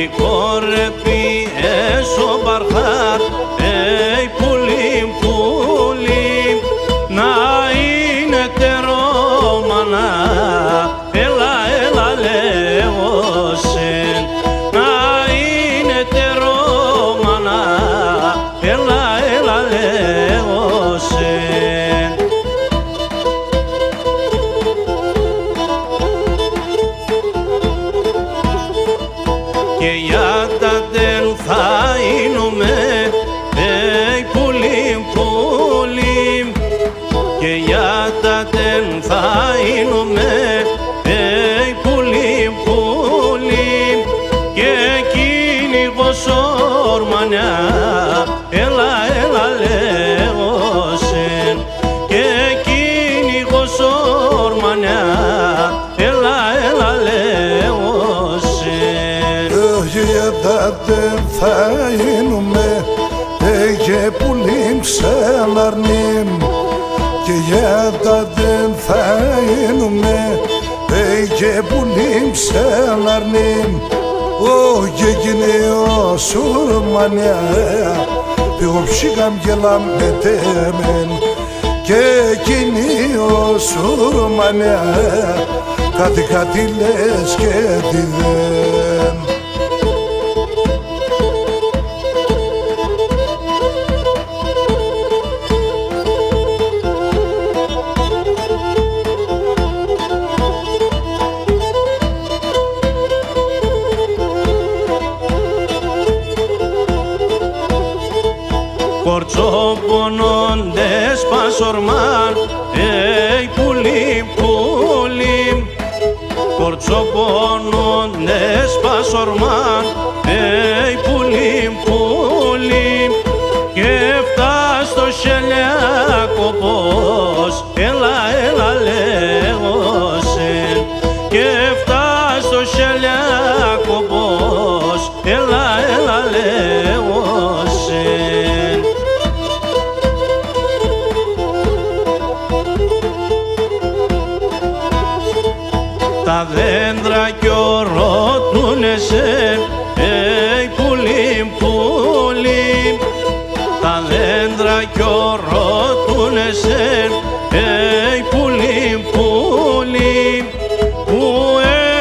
η κόρεπη έσω μπαρχάρ, πουλίμ, πουλίμ, να είναι τερόμανα, έλα, έλα λέγω σεν, να είναι τερόμανα, έλα, έλα λέγω σεν. Και για τα δεν θαείνουμε, πουλίμ, πουλίμ, και για τα δεν θαείνουμε, πουλίμ, πουλίμ, και εκείνη γοσόρμανια, έλα, έλα λέγω σεν, και εκείνη γοσόρμανια, έλα, έλα λέγω σεν. Για τα δεν θα γίνουμε, και πουλίμ ξαναρνήμ, και για τα δεν θα γίνουμε, και πουλίμ ξαναρνήμ, και εκείνη ο σουρμανιά, εγώ ψήκαμ και λαμπετέμεν, και εκείνη ο σουρμανιά, κάτι λες και τι δεν. Κορτσόπονοντες πασορμάν, πουλίμ, πουλίμ, κορτσόπονοντες πασορμάν, πουλίμ, πουλίμ, και φτάς στο σελιακό πως, έλα, έλα λέγω σεν, και φτάς στο σελιακό πως, έλα, έλα λέγω σεν. Τα δέντρα κι ορώτουνε σε, πουλίμ, πουλίμ, τα δέντρα κι ορώτουνε σε, πουλίμ, πουλίμ, που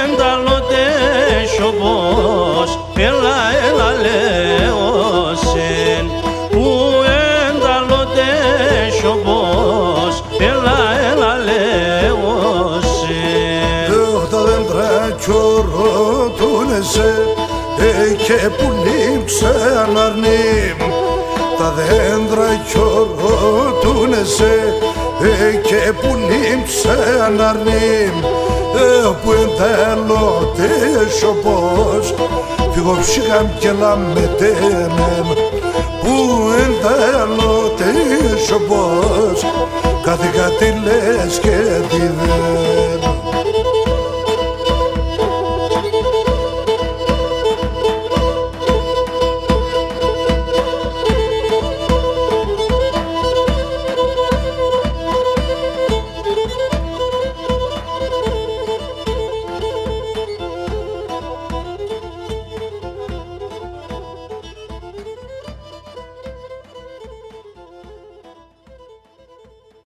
ενταλωτές όπως, έλα, έλα λέγω σεν, που ενταλωτές όπως, έλα, έλα λέγω σεν. Τα δέντρα κι ορώτουνε σε, και πουλίμ ξαναρνήμ, τα δέντρα κι ορώτουνε σε, και πουλίμ ξαναρνήμ, που ενταλωτές όπως, εγώ ψήκαμ και λαμπετέμεν, που ενταλωτές όπως, κάτι λες και τι δεν.